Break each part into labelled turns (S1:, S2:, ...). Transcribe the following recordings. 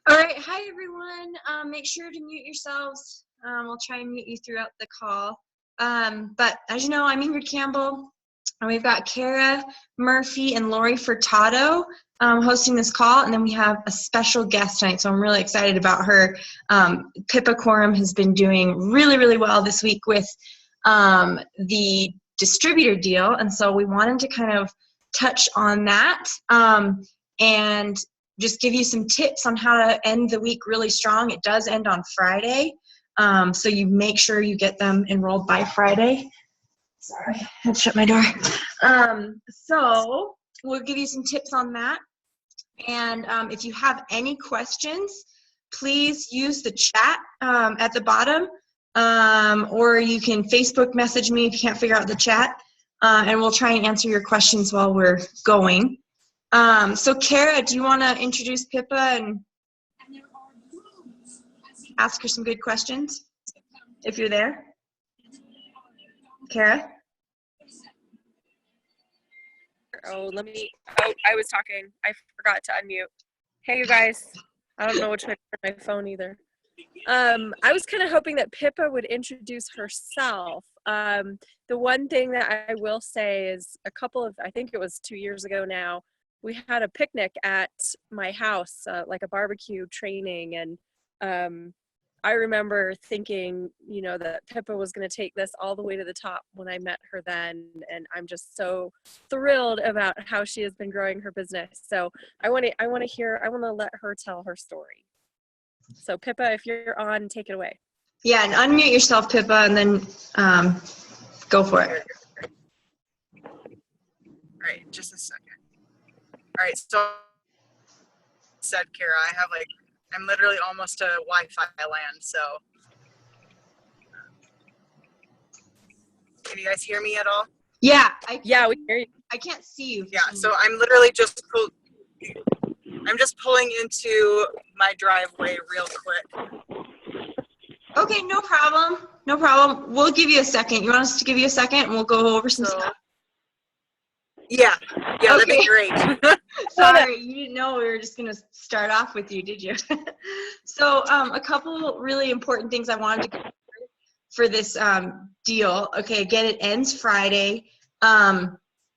S1: All right, hi everyone. Make sure to mute yourselves. We'll try and mute you throughout the call. But as you know, I'm Ingrid Campbell, and we've got Cara Murphy and Lori Furtado hosting this call, and then we have a special guest tonight, so I'm really excited about her. Pippa Quiram has been doing really, really well this week with the distributor deal, and so we wanted to kind of touch on that and just give you some tips on how to end the week really strong. It does end on Friday, so you make sure you get them enrolled by Friday. Sorry, I had to shut my door. So we'll give you some tips on that. And if you have any questions, please use the chat at the bottom, or you can Facebook message me if you can't figure out the chat, and we'll try and answer your questions while we're going. So Cara, do you want to introduce Pippa and ask her some good questions, if you're there? Cara?
S2: Oh, I was talking. I forgot to unmute. Hey, you guys. I don't know which way to turn my phone either. I was kind of hoping that Pippa would introduce herself. The one thing that I will say is I think it was 2 years ago now, we had a picnic at my house, like a barbecue training, and I remember thinking, that Pippa was going to take this all the way to the top when I met her then, and I'm just so thrilled about how she has been growing her business. So I want to let her tell her story. So Pippa, if you're on, take it away.
S1: Yeah, and unmute yourself, Pippa, and then go for it.
S3: All right, just a second. All right, so said Cara, I'm literally almost to Wi-Fi land, so can you guys hear me at all?
S1: Yeah,
S2: we hear you.
S1: I can't see you.
S3: Yeah, so I'm literally just pulling into my driveway real quick.
S1: Okay, no problem. No problem. We'll give you a second. You want us to give you a second, and we'll go over some stuff?
S3: Yeah, okay. That'd be great.
S1: Sorry, you didn't know we were just going to start off with you, did you? So a couple really important things I wanted to go over for this deal. Okay, again, it ends Friday.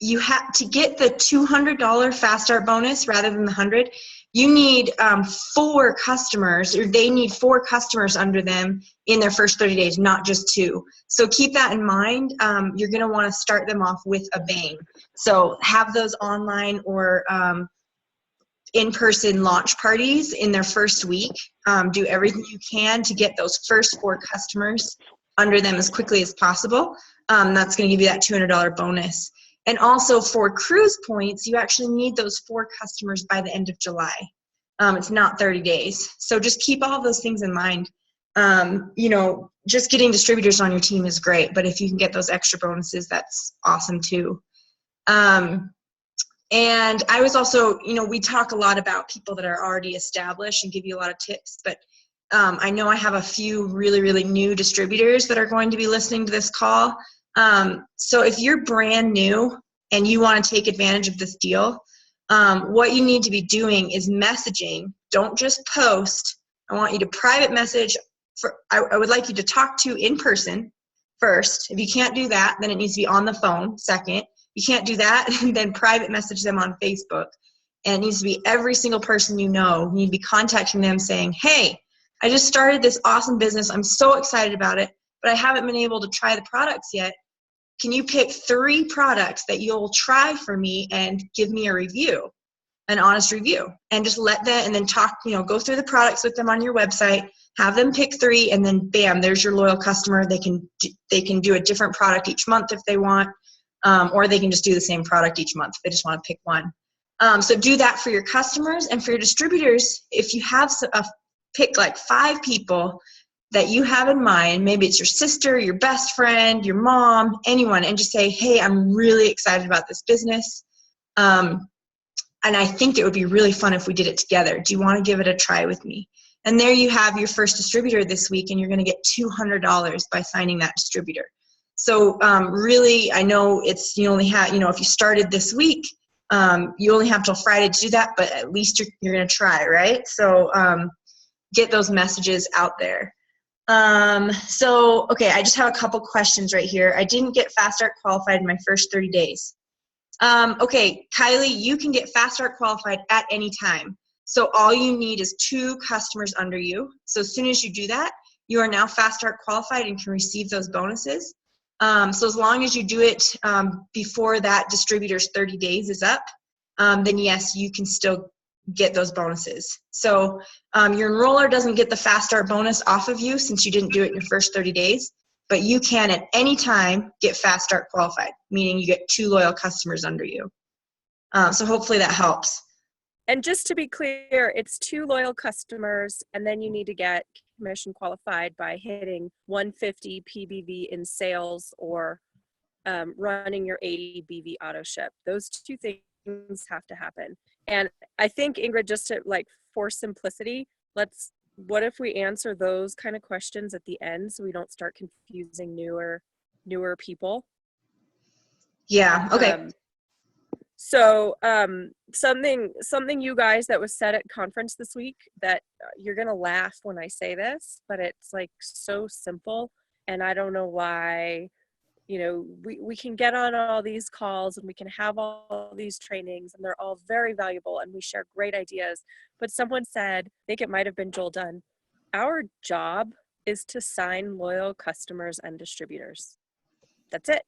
S1: You have to get the $200 fast start bonus rather than the $100. You need 4 customers, or they need 4 customers under them in their first 30 days, not just 2. So keep that in mind. You're going to want to start them off with a bang. So have those online or in-person launch parties in their first week. Do everything you can to get those first 4 customers under them as quickly as possible. That's going to give you that $200 bonus. And also for cruise points, you actually need those 4 customers by the end of July. It's not 30 days. So just keep all those things in mind. Just getting distributors on your team is great, but if you can get those extra bonuses, that's awesome too. And I was also, we talk a lot about people that are already established and give you a lot of tips, but I know I have a few really, really new distributors that are going to be listening to this call. So if you're brand new and you want to take advantage of this deal, what you need to be doing is messaging. Don't just post. I want you to private message. I would like you to talk to in person first. If you can't do that, then it needs to be on the phone second. You can't do that, then private message them on Facebook. And it needs to be every single person you know. You need to be contacting them saying, hey, I just started this awesome business. I'm so excited about it, but I haven't been able to try the products yet. Can you pick 3 products that you'll try for me and give me a review, an honest review? And just let them, and then talk, go through the products with them on your website, have them pick 3, and then bam, there's your loyal customer. They can do a different product each month if they want, or they can just do the same product each month if they just want to pick one. So do that for your customers, and for your distributors, if you have pick like 5 people that you have in mind, maybe it's your sister, your best friend, your mom, anyone, and just say, hey, I'm really excited about this business. And I think it would be really fun if we did it together. Do you want to give it a try with me? And there you have your first distributor this week, and you're going to get $200 by signing that distributor. So really, I know you only have, if you started this week, You only have till Friday to do that, but at least you're going to try, right? So get those messages out there. Okay, I just have a couple questions right here. I didn't get Fast Start qualified in my first 30 days. Okay, Kylie, you can get Fast Start qualified at any time. So all you need is 2 customers under you. So as soon as you do that, you are now Fast Start qualified and can receive those bonuses. So as long as you do it before that distributor's 30 days is up, then yes, you can still get those bonuses. So your enroller doesn't get the Fast Start bonus off of you since you didn't do it in your first 30 days, but you can at any time get Fast Start qualified, meaning you get 2 loyal customers under you. So hopefully that helps.
S2: And just to be clear, it's 2 loyal customers, and then you need to get commission qualified by hitting 150 PBV in sales or running your 80 BV auto ship. Those 2 things have to happen. And I think, Ingrid, just to for simplicity, what if we answer those kind of questions at the end so we don't start confusing newer people?
S1: Yeah, okay.
S2: So something you guys that was said at conference this week that you're going to laugh when I say this, but it's so simple. And I don't know why, we can get on all these calls and we can have all these trainings and they're all very valuable and we share great ideas. But someone said, I think it might've been Joel Dunn, our job is to sign loyal customers and distributors. That's it.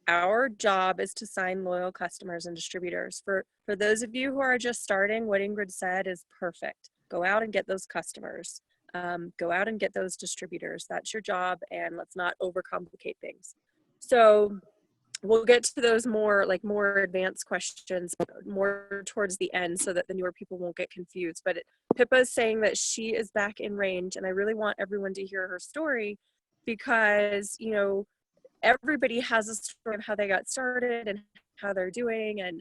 S2: Our job is to sign loyal customers and distributors. For those of you who are just starting, what Ingrid said is perfect. Go out and get those customers. Go out and get those distributors. That's your job, and let's not overcomplicate things. So we'll get to those more advanced questions more towards the end so that the newer people won't get confused. But Pippa is saying that she is back in range, and I really want everyone to hear her story because, everybody has a story of how they got started and how they're doing, and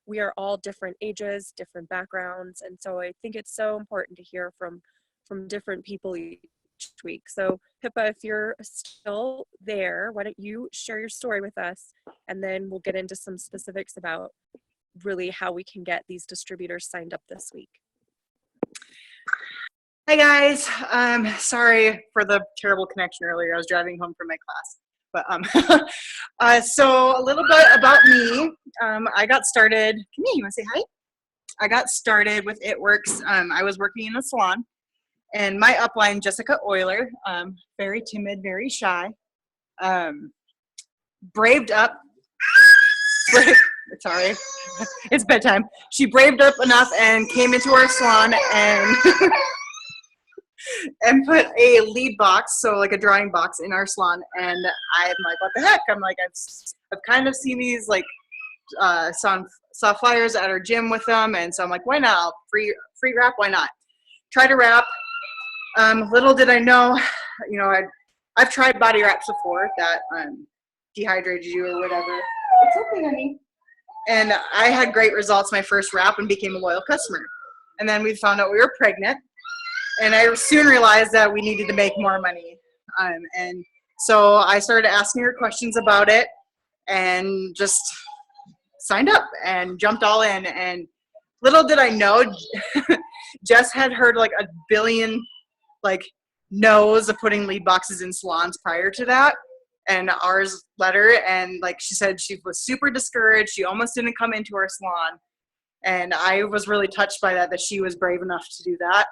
S2: we are all different ages, different backgrounds, and so I think it's so important to hear from different people each week. So Pippa, if you're still there, why don't you share your story with us, and then we'll get into some specifics about really how we can get these distributors signed up this week.
S3: Hi guys, sorry for the terrible connection earlier. I was driving home from my class. But so a little bit about me. I got started. Come here, you want to say hi? I got started with It Works. I was working in a salon, and my upline, Jessica Euler, very timid, very shy, braved up. Sorry, it's bedtime. She braved up enough and came into our salon and. And put a lead box, so a drawing box in our salon, and I'm like, what the heck? I'm like, I've kind of seen these saw flyers at our gym with them, and so I'm like, why not? Free wrap, why not? Try to wrap. Little did I know, I've tried body wraps before that dehydrated you or whatever. It's okay, honey. And I had great results my first wrap and became a loyal customer. And then we found out we were pregnant. And I soon realized that we needed to make more money. And so I started asking her questions about it and just signed up and jumped all in. And little did I know, Jess had heard a billion no's of putting lead boxes in salons prior to that. And ours led her. And she said, she was super discouraged. She almost didn't come into our salon. And I was really touched by that she was brave enough to do that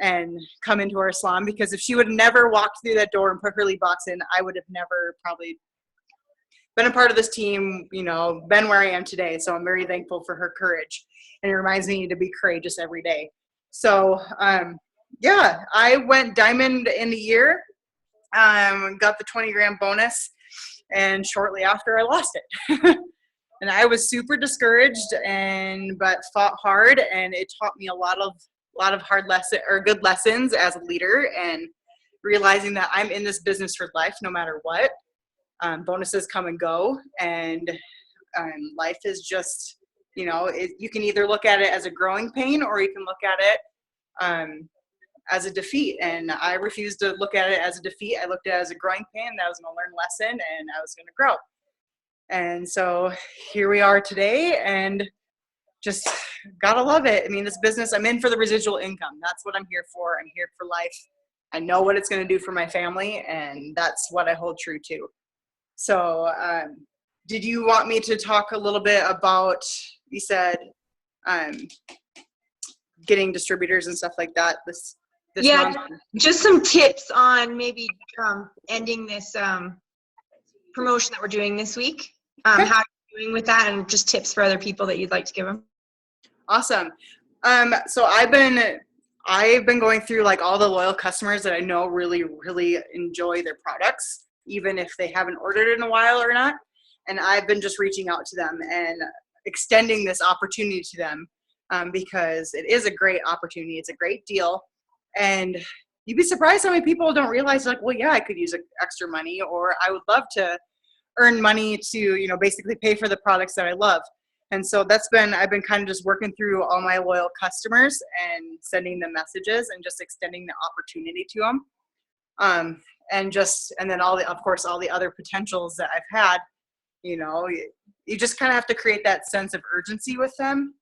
S3: and come into our salon, because if she would have never walked through that door and put her lead box in, I would have never probably been a part of this team, been where I am today. So I'm very thankful for her courage, and it reminds me to be courageous every day. So yeah, I went diamond in the year, got the 20 grand bonus, and shortly after I lost it. And I was super discouraged but fought hard, and it taught me a lot of hard good lessons as a leader, and realizing that I'm in this business for life no matter what. Bonuses come and go, and life is just, you can either look at it as a growing pain or you can look at it as a defeat. And I refused to look at it as a defeat. I looked at it as a growing pain, that I was going to learn a lesson and I was going to grow. And so here we are today, and just gotta love it. I mean, this business, I'm in for the residual income. That's what I'm here for. I'm here for life. I know what it's going to do for my family, and that's what I hold true to. So did you want me to talk a little bit about, you said, getting distributors and stuff like that this
S1: Yeah,
S3: month?
S1: just some tips on maybe ending this promotion that we're doing this week.
S3: Okay.
S1: How you're doing with that, and just tips for other people that you'd like to give them.
S3: Awesome. So I've been going through like all the loyal customers that I know really, really enjoy their products, even if they haven't ordered in a while or not. And I've been just reaching out to them and extending this opportunity to them because it is a great opportunity. It's a great deal. And you'd be surprised how many people don't realize, like, well, yeah, I could use extra money, or I would love to earn money to, you know, basically pay for the products that I love. And so I've been kind of just working through all my loyal customers and sending them messages and just extending the opportunity to them. And then all the other potentials that I've had, you know, you just kind of have to create that sense of urgency with them.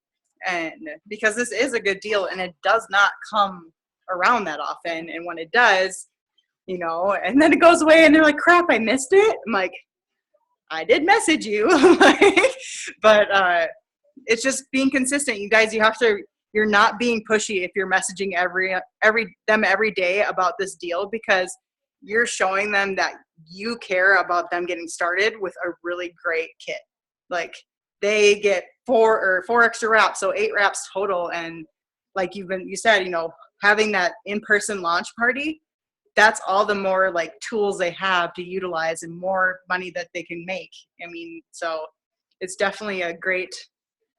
S3: And because this is a good deal and it does not come around that often. And when it does, you know, and then it goes away and they're like, crap, I missed it. I'm like, I did message you. But it's just being consistent. You guys, you're not being pushy if you're messaging every day about this deal, because you're showing them that you care about them getting started with a really great kit. Like, they get four extra wraps, so 8 wraps total. And like you said, you know, having that in-person launch party, that's all the more like tools they have to utilize and more money that they can make. I mean, so it's definitely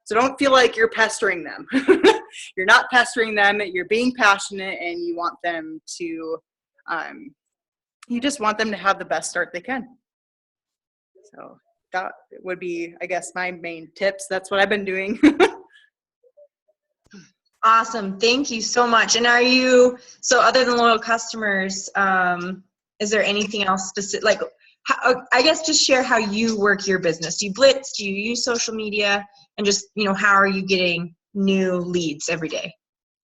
S3: so don't feel like you're pestering them. You're not pestering them. You're being passionate, and you want them to, you just want them to have the best start they can. So that would be, I guess, my main tips. That's what I've been doing.
S1: Awesome. Thank you so much. And so other than loyal customers, is there anything else specific? Like, I guess just share how you work your business. Do you blitz? Do you use social media? And just, you know, how are you getting new leads every day?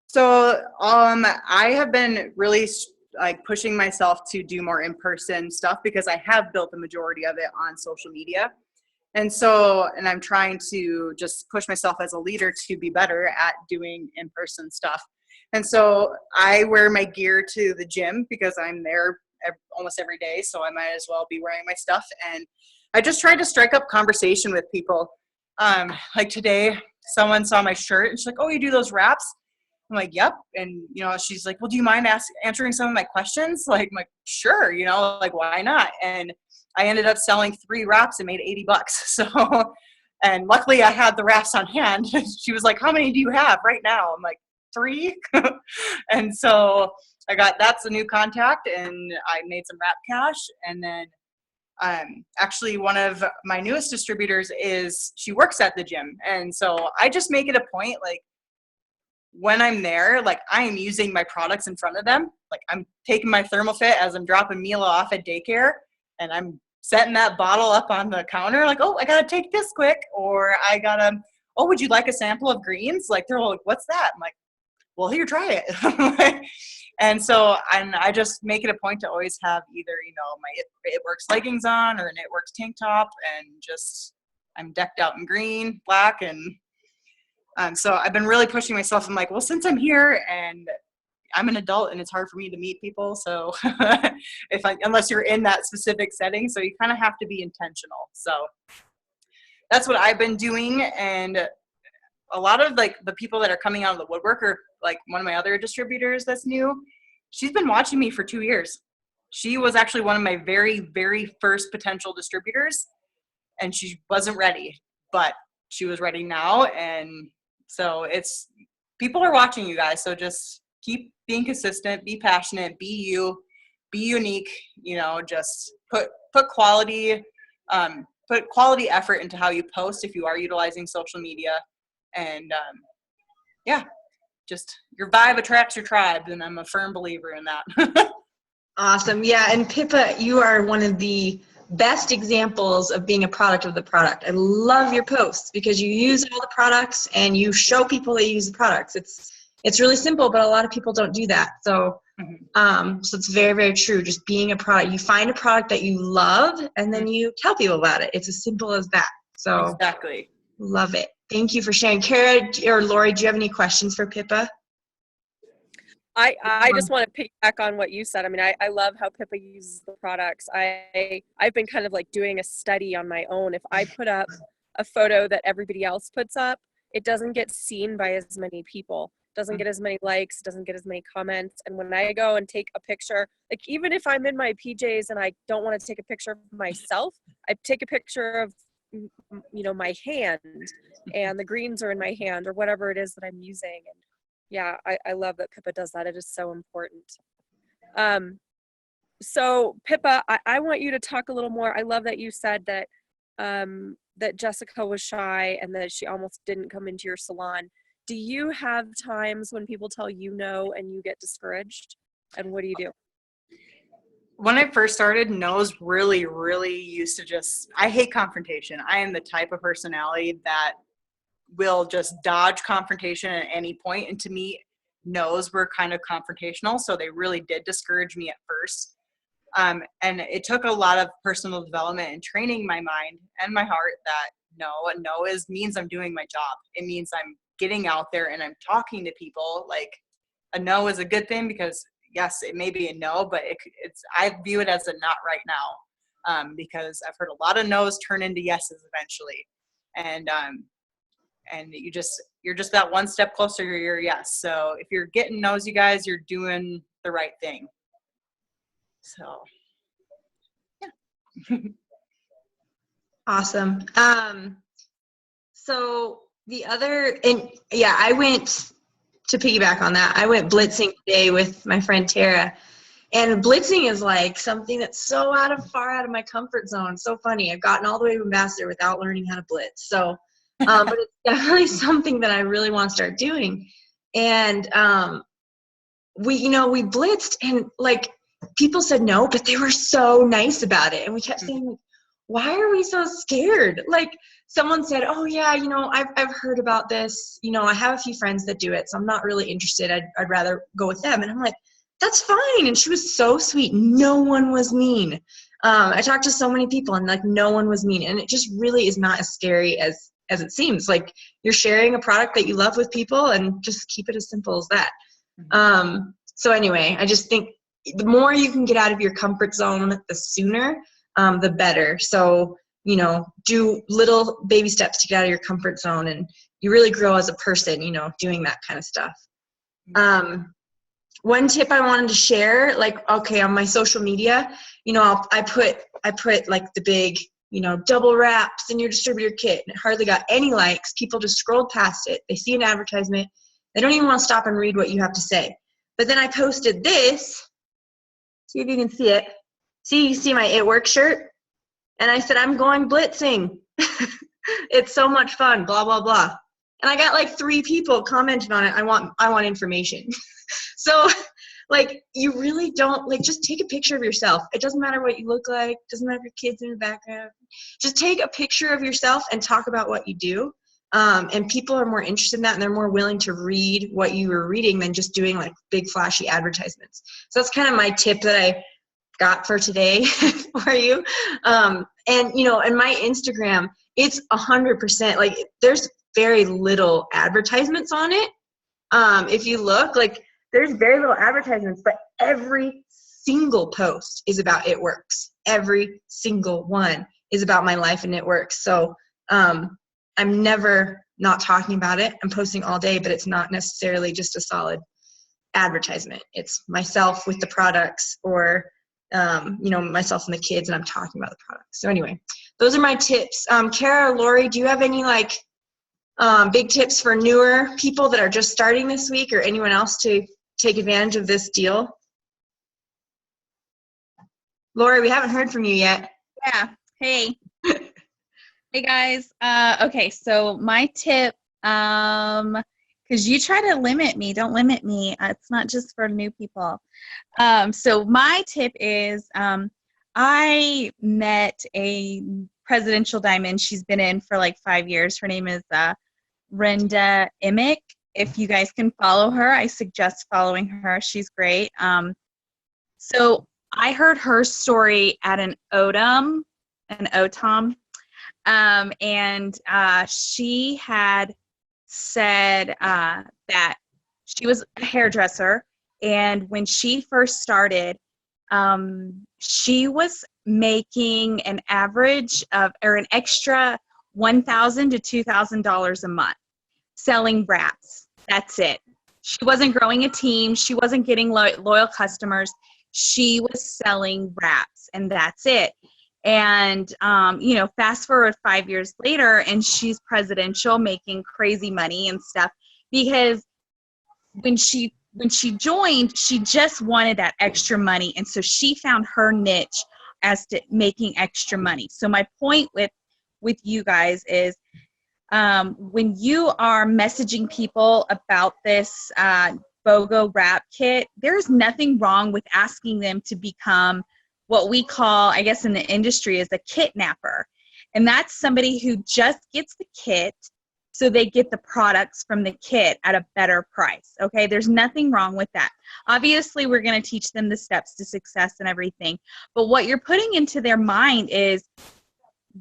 S3: So I have been really like pushing myself to do more in-person stuff, because I have built the majority of it on social media. And I'm trying to just push myself as a leader to be better at doing in-person stuff. And so I wear my gear to the gym because I'm there almost every day. So I might as well be wearing my stuff. And I just try to strike up conversation with people. Like today, someone saw my shirt and she's like, oh, you do those wraps? I'm like, yep. And, you know, she's like, well, do you mind answering some of my questions? Like, I'm like, sure, you know, like, why not? And I ended up selling 3 wraps and made $80. So, and luckily I had the wraps on hand. She was like, how many do you have right now? I'm like, 3. And so that's a new contact, and I made some wrap cash. And then actually one of my newest distributors she works at the gym. And so I just make it a point, like, when I'm there, like, I am using my products in front of them. Like, I'm taking my ThermoFit as I'm dropping Mila off at daycare, and I'm setting that bottle up on the counter, like, oh, I gotta take this quick, or oh, would you like a sample of greens? Like, they're all like, what's that? I'm like, well, here, try it. And so I just make it a point to always have either, you know, my It Works leggings on or an It Works tank top, and just I'm decked out in green, black, and so I've been really pushing myself. I'm like, well, since I'm here and I'm an adult and it's hard for me to meet people, so unless you're in that specific setting, so you kind of have to be intentional. So that's what I've been doing. And a lot of like the people that are coming out of the woodwork are like one of my other distributors that's new. She's been watching me for 2 years. She was actually one of my very, very first potential distributors, and she wasn't ready, but she was ready now. And so people are watching you guys. So just keep being consistent, be passionate, be you, be unique, you know, just put quality effort into how you post if you are utilizing social media. And just your vibe attracts your tribe, and I'm a firm believer in that.
S1: Awesome. Yeah. And Pippa, you are one of the best examples of being a product of the product. I love your posts because you use all the products and you show people that you use the products. It's really simple, but a lot of people don't do that. So, so it's very, very true. Just being a product, you find a product that you love and then you tell people about it. It's as simple as that. So
S3: exactly.
S1: Love it. Thank you for sharing. Kara or Lori, do you have any questions for Pippa?
S2: I just want to piggyback on what you said. I mean, I love how Pippa uses the products. I've been kind of like doing a study on my own. If I put up a photo that everybody else puts up, it doesn't get seen by as many people, doesn't get as many likes, doesn't get as many comments. And when I go and take a picture, like even if I'm in my PJs and I don't want to take a picture of myself, I take a picture of, you know, my hand and the greens are in my hand or whatever it is that I'm using. And yeah, I love that Pippa does that. It is so important. So Pippa, I want you to talk a little more. I love that you said that that Jessica was shy and that she almost didn't come into your salon. Do you have times when people tell you no and you get discouraged? And what do you do?
S3: When I first started, no's really, really used to I hate confrontation. I am the type of personality that will just dodge confrontation at any point. And to me, no's were kind of confrontational. So they really did discourage me at first. And it took a lot of personal development and training my mind and my heart that a no means I'm doing my job. It means I'm getting out there and I'm talking to people. Like a no is a good thing because yes, it may be a no, but I view it as a not right now, because I've heard a lot of no's turn into yeses eventually, and you're just that one step closer to your yes. So if you're getting no's, you guys, you're doing the right thing. So yeah.
S1: Awesome. So the other, and yeah, I went to piggyback on that. I went blitzing today with my friend Tara, and blitzing is like something that's so far out of my comfort zone. So funny. I've gotten all the way to ambassador without learning how to blitz. So, but it's definitely something that I really want to start doing. And we blitzed, and like people said no, but they were so nice about it, and we kept saying, why are we so scared? Like someone said, oh yeah, I've heard about this. I have a few friends that do it, so I'm not really interested. I'd rather go with them. And I'm like, that's fine. And she was so sweet. No one was mean. I talked to so many people and like no one was mean. And it just really is not as scary as it seems. Like you're sharing a product that you love with people, and just keep it as simple as that. So anyway, I just think the more you can get out of your comfort zone, the sooner, the better. So, do little baby steps to get out of your comfort zone, and you really grow as a person, doing that kind of stuff. One tip I wanted to share, like, okay, on my social media, I put like the big, double wraps in your distributor kit, and it hardly got any likes. People just scrolled past it. They see an advertisement. They don't even want to stop and read what you have to say. But then I posted this. See if you can see it. You see my It Works shirt? And I said, I'm going blitzing. It's so much fun, blah, blah, blah. And I got like 3 people commented on it. I want information. So like, you really don't, like, just take a picture of yourself. It doesn't matter what you look like. It doesn't matter if your kid's in the background. Just take a picture of yourself and talk about what you do. And people are more interested in that, and they're more willing to read what you were reading than just doing like big flashy advertisements. So that's kind of my tip that I got for today for you. And in my Instagram, it's 100%, like there's very little advertisements on it. If you look, like there's very little advertisements, but every single post is about It Works. Every single one is about my life and It Works. So, I'm never not talking about it. I'm posting all day, but it's not necessarily just a solid advertisement. It's myself with the products, or myself and the kids, and I'm talking about the products. So anyway, those are my tips. Kara or Lori, do you have any like big tips for newer people that are just starting this week, or anyone else to take advantage of this deal? Lori, we haven't heard from you yet.
S4: Yeah. Hey. Hey guys. Okay, so my tip, because you try to limit me, don't limit me. It's not just for new people. So my tip is, I met a presidential diamond. She's been in for like 5 years. Her name is Brenda Emick. If you guys can follow her, I suggest following her. She's great. So I heard her story at an ODM, and she had said that she was a hairdresser, and when she first started, she was making an average of, or an extra $1,000 to $2,000 a month selling wraps. That's it. She wasn't growing a team. She wasn't getting loyal customers. She was selling wraps, and that's it. And, fast forward 5 years later, and she's presidential, making crazy money and stuff, because when she joined, she just wanted that extra money. And so she found her niche as to making extra money. So my point with you guys is, when you are messaging people about this BOGO wrap kit, there's nothing wrong with asking them to become what we call, I guess in the industry, is a kitnapper. And that's somebody who just gets the kit so they get the products from the kit at a better price. Okay, there's nothing wrong with that. Obviously, we're going to teach them the steps to success and everything. But what you're putting into their mind is,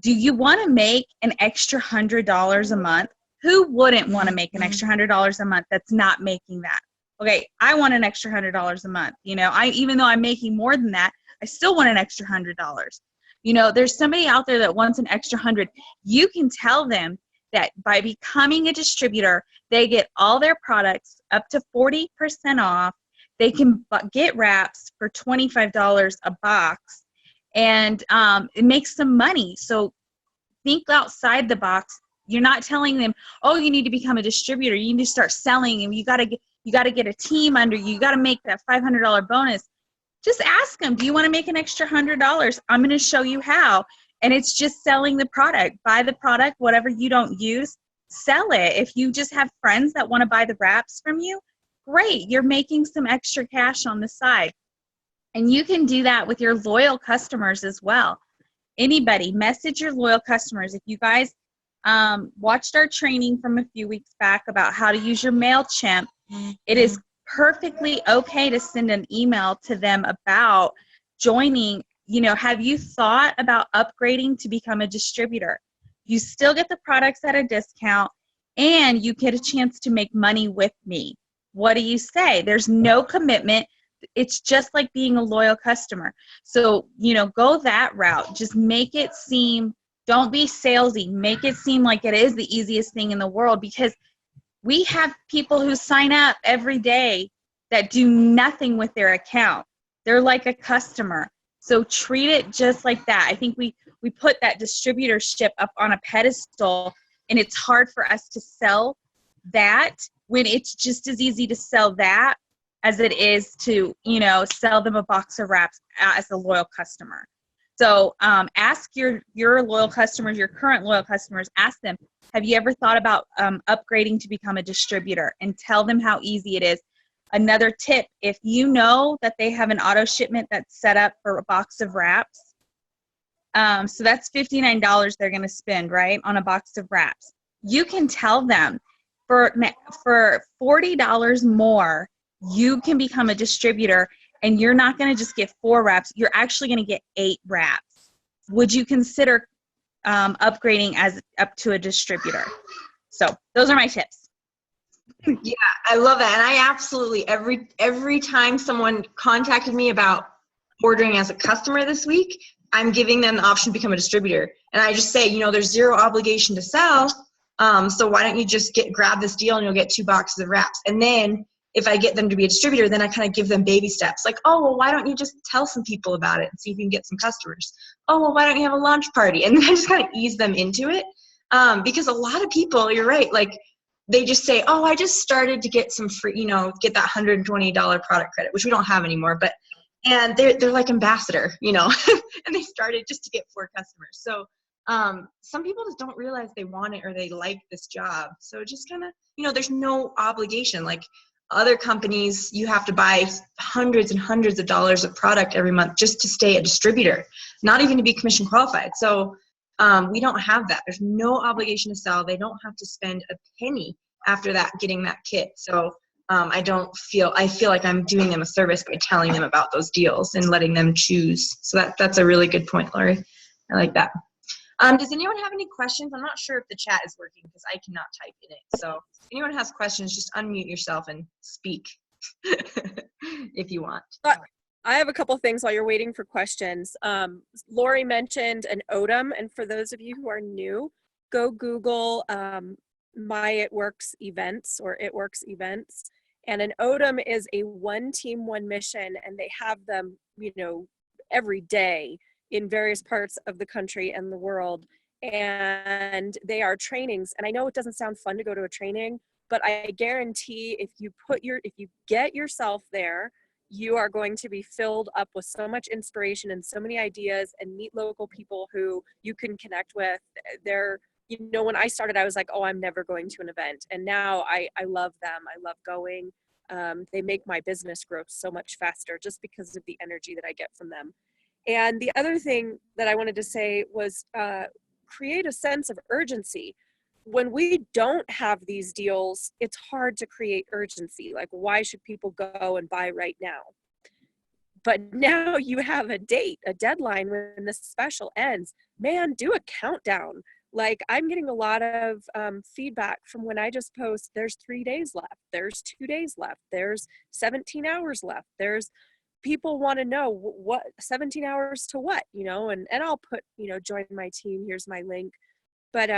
S4: do you want to make an extra $100 a month? Who wouldn't want to make an extra $100 a month that's not making that? Okay, I want an extra $100 a month. Even though I'm making more than that, I still want an extra $100. There's somebody out there that wants an extra 100. You can tell them that by becoming a distributor, they get all their products up to 40% off. They can get wraps for $25 a box, and it makes some money. So think outside the box. You're not telling them, oh, you need to become a distributor. You need to start selling, and you got to get a team under you. You got to make that $500 bonus. Just ask them, do you want to make an extra $100? I'm going to show you how. And it's just selling the product. Buy the product, whatever you don't use, sell it. If you just have friends that want to buy the wraps from you, great. You're making some extra cash on the side. And you can do that with your loyal customers as well. Anybody, message your loyal customers. If you guys watched our training from a few weeks back about how to use your MailChimp, it is perfectly okay to send an email to them about joining. Have you thought about upgrading to become a distributor? You still get the products at a discount, and you get a chance to make money with me. What do you say? There's no commitment. It's just like being a loyal customer. So, go that route. Just make it seem, don't be salesy. Make it seem like it is the easiest thing in the world, because we have people who sign up every day that do nothing with their account. They're like a customer. So treat it just like that. I think we put that distributorship up on a pedestal, and it's hard for us to sell that when it's just as easy to sell that as it is to, sell them a box of wraps as a loyal customer. So ask your loyal customers, your current loyal customers, ask them, have you ever thought about upgrading to become a distributor? And tell them how easy it is. Another tip, if you know that they have an auto shipment that's set up for a box of wraps, so that's $59 they're going to spend, right, on a box of wraps. You can tell them for $40 more, you can become a distributor, and you're not going to just get 4 wraps. You're actually going to get 8 wraps. Would you consider upgrading up to a distributor? So those are my tips.
S1: Yeah, I love that. And I absolutely, every time someone contacted me about ordering as a customer this week, I'm giving them the option to become a distributor. And I just say, there's zero obligation to sell. So why don't you just grab this deal, and you'll get 2 boxes of wraps. And then if I get them to be a distributor, then I kind of give them baby steps. Like, oh, well, why don't you just tell some people about it and see if you can get some customers? Oh, well, why don't you have a launch party? And then I just kind of ease them into it. Because a lot of people, you're right, like, they just say, oh, I just started to get some free, get that $120 product credit, which we don't have anymore. And they're like ambassador, and they started just to get 4 customers. So some people just don't realize they want it or they like this job. So just kind of, there's no obligation. Like, other companies, you have to buy hundreds and hundreds of dollars of product every month just to stay a distributor, not even to be commission qualified. So we don't have that. There's no obligation to sell. They don't have to spend a penny after that getting that kit. So I feel like I'm doing them a service by telling them about those deals and letting them choose. So that's a really good point, Lori. I like that. Does anyone have any questions? I'm not sure if the chat is working because I cannot type in it. So if anyone has questions, just unmute yourself and speak if you want.
S2: I have a couple things while you're waiting for questions. Lori mentioned an ODM, and for those of you who are new, go Google My It Works events or It Works events. And an ODM is a one team, one mission, and they have them, every day in various parts of the country and the world. And they are trainings. And I know it doesn't sound fun to go to a training, but I guarantee if you get yourself there, you are going to be filled up with so much inspiration and so many ideas, and meet local people who you can connect with. When I started, I was like, oh, I'm never going to an event. And now I love them. I love going. They make my business grow so much faster just because of the energy that I get from them. And the other thing that I wanted to say was create a sense of urgency. When we don't have these deals, it's hard to create urgency. Like, why should people go and buy right now? But now you have a date, a deadline when this special ends. Man, do a countdown. Like, I'm getting a lot of feedback from when I just post, there's 3 days left, there's 2 days left, there's 17 hours left. People want to know what 17 hours to what, and I'll put, join my team, here's my link. But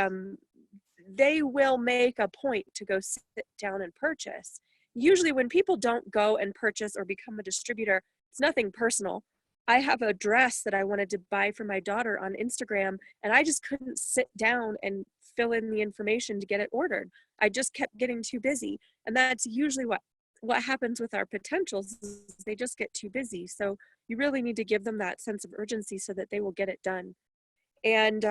S2: they will make a point to go sit down and purchase. Usually when people don't go and purchase or become a distributor, it's nothing personal. I have a dress that I wanted to buy for my daughter on Instagram, and I just couldn't sit down and fill in the information to get it ordered. I just kept getting too busy. And that's usually what happens with our potentials, is they just get too busy. So you really need to give them that sense of urgency so that they will get it done. And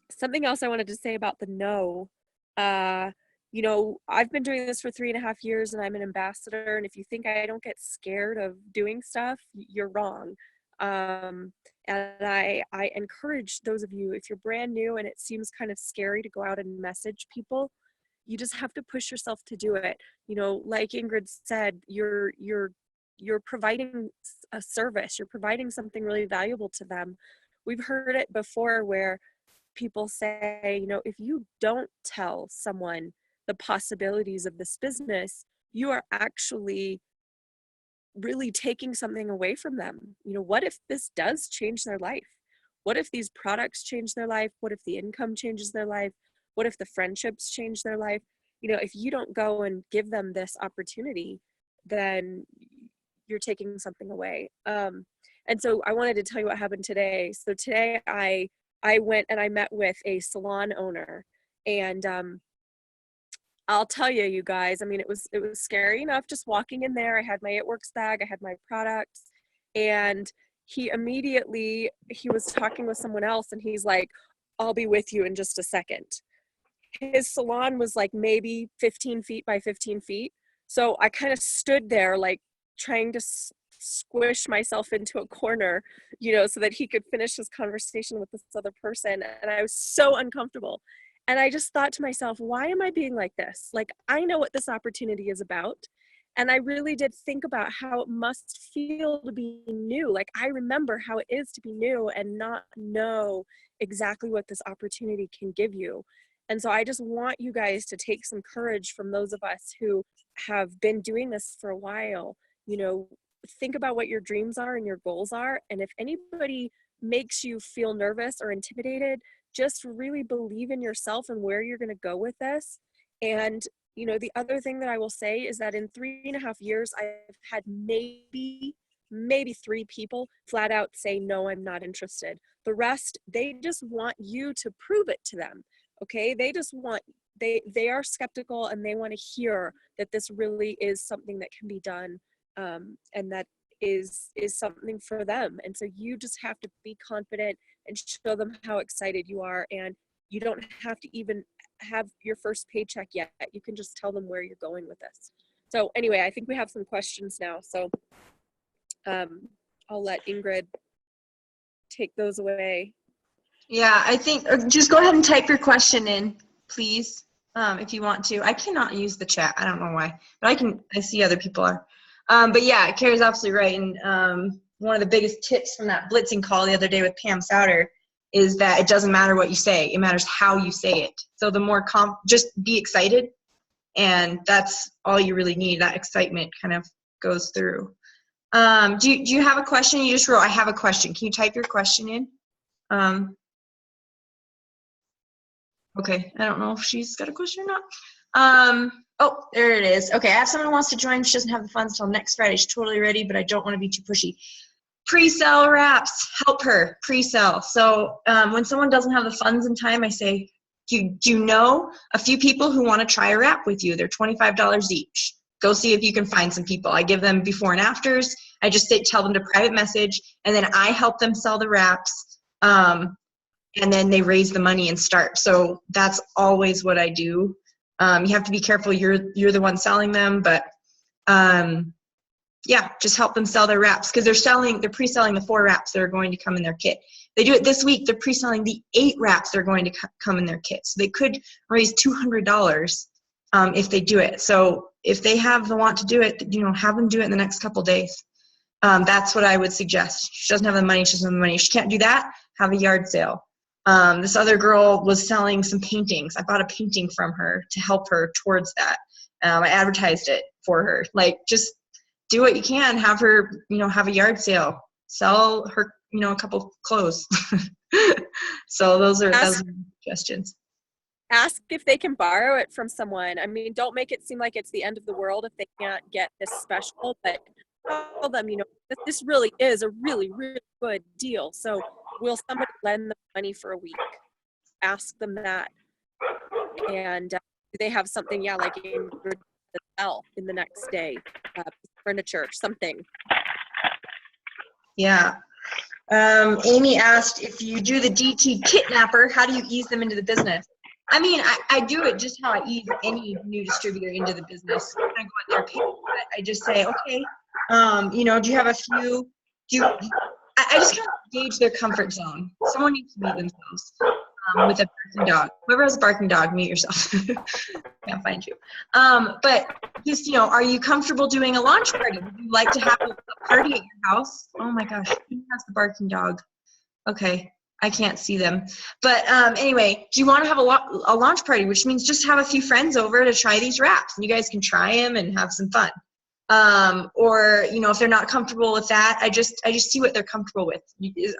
S2: something else I wanted to say about the no, I've been doing this for 3.5 years, and I'm an ambassador. And if you think I don't get scared of doing stuff, you're wrong. And I encourage those of you, if you're brand new and it seems kind of scary to go out and message people, you just have to push yourself to do it. Like Ingrid said, you're providing a service, you're providing something really valuable to them. We've heard it before where people say, if you don't tell someone the possibilities of this business, you are actually really taking something away from them. What if this does change their life? What if these products change their life? What if the income changes their life? What if the friendships change their life? If you don't go and give them this opportunity, then you're taking something away. And so I wanted to tell you what happened today. So today I went and I met with a salon owner, and I'll tell you, you guys, it was scary enough just walking in there. I had my It Works bag, I had my products, and he was talking with someone else, and he's like, I'll be with you in just a second. His salon was like maybe 15 feet by 15 feet. So I kind of stood there like trying to squish myself into a corner, so that he could finish his conversation with this other person. And I was so uncomfortable. And I just thought to myself, why am I being like this? Like, I know what this opportunity is about. And I really did think about how it must feel to be new. Like, I remember how it is to be new and not know exactly what this opportunity can give you. And so I just want you guys to take some courage from those of us who have been doing this for a while. Think about what your dreams are and your goals are. And if anybody makes you feel nervous or intimidated, just really believe in yourself and where you're going to go with this. And, the other thing that I will say is that in 3.5 years, I've had maybe 3 people flat out say, no, I'm not interested. The rest, they just want you to prove it to them. Okay. They are skeptical, and they want to hear that this really is something that can be done. And that is something for them. And so you just have to be confident and show them how excited you are. And you don't have to even have your first paycheck yet. You can just tell them where you're going with this. So anyway, I think we have some questions now. So I'll let Ingrid take those away.
S1: Yeah, I think just go ahead and type your question in, please, if you want to. I cannot use the chat. I don't know why, but I see other people are. But yeah, Carrie's absolutely right. And one of the biggest tips from that blitzing call the other day with Pam Souter is that it doesn't matter what you say. It matters how you say it. So the more just be excited, and that's all you really need. That excitement kind of goes through. Do you have a question? You just wrote, I have a question. Can you type your question in? Okay, I don't know if she's got a question or not. Oh, there it is. Okay, I have someone who wants to join. She doesn't have the funds till next Friday. She's totally ready, but I don't want to be too pushy. Pre-sell wraps, help her pre-sell. So when someone doesn't have the funds in time, I say, do you know a few people who want to try a wrap with you? They're $25 each. Go see if you can find some people. I give them before and afters. I just tell them to private message, and then I help them sell the wraps. And then they raise the money and start. So that's always what I do. You have to be careful. You're the one selling them, but yeah, just help them sell their wraps because they're pre-selling the 4 wraps that are going to come in their kit. They do it this week. They're pre-selling the 8 wraps that are going to come in their kit. So they could raise $200 if they do it. So if they have the want to do it, have them do it in the next couple days. That's what I would suggest. She doesn't have the money. She doesn't have the money. If she can't do that, have a yard sale. This other girl was selling some paintings. I bought a painting from her to help her towards that. I advertised it for her. Like, just do what you can. Have her, have a yard sale. Sell her, a couple clothes. So those are suggestions.
S2: Ask if they can borrow it from someone. I mean, don't make it seem like it's the end of the world if they can't get this special, but tell them, this really is a really, really good deal. So will somebody lend them money for a week? Ask them that. And do they have something, like in sell in the next day, furniture, something.
S1: Yeah. Amy asked, if you do the DT kidnapper, how do you ease them into the business? I mean, I do it just how I ease any new distributor into the business. I go at their pace. I just say, okay, do you have a few, I just kind of gauge their comfort zone. Someone needs to meet themselves with a barking dog. Whoever has a barking dog, mute yourself. Can't find you. But just, are you comfortable doing a launch party? Would you like to have a party at your house? Oh my gosh, who has the barking dog? Okay, I can't see them. But anyway, do you want to have a launch party, which means just have a few friends over to try these wraps, and you guys can try them and have some fun. Or, if they're not comfortable with that, I just see what they're comfortable with.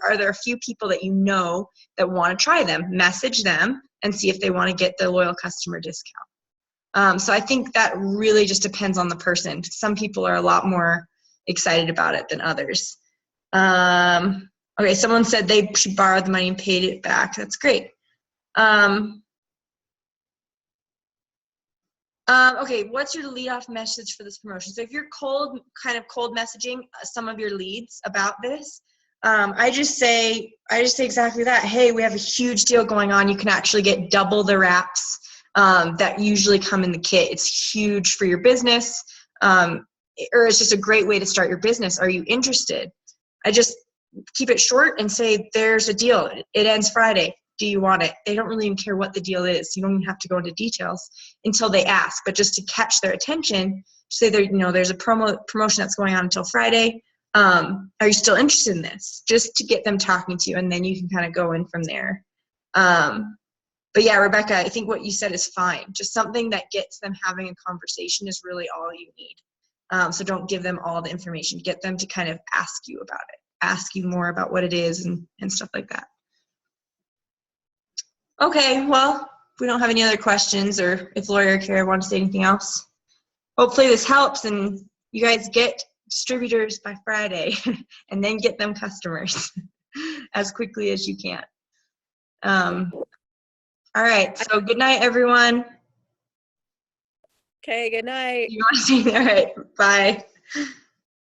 S1: Are there a few people that that want to try them? Message them and see if they want to get the loyal customer discount. So I think that really just depends on the person. Some people are a lot more excited about it than others. Okay, someone said they borrowed the money and paid it back. That's great. Okay, what's your lead-off message for this promotion? So if you're cold messaging some of your leads about this, I just say exactly that. Hey, we have a huge deal going on. You can actually get double the wraps that usually come in the kit. It's huge for your business, or it's just a great way to start your business. Are you interested? I just keep it short and say, there's a deal. It ends Friday. Do you want it? They don't really even care what the deal is. You don't even have to go into details until they ask. But just to catch their attention, say there's a promotion that's going on until Friday. Are you still interested in this? Just to get them talking to you, and then you can kind of go in from there. But yeah, Rebecca, I think what you said is fine. Just something that gets them having a conversation is really all you need. So don't give them all the information. Get them to kind of ask you about it, ask you more about what it is and stuff like that. Okay, well, if we don't have any other questions, or if Lori or Kara want to say anything else, hopefully this helps and you guys get distributors by Friday and then get them customers as quickly as you can. All right, so good night, everyone.
S2: Okay, good night.
S1: You want to say, all right, bye.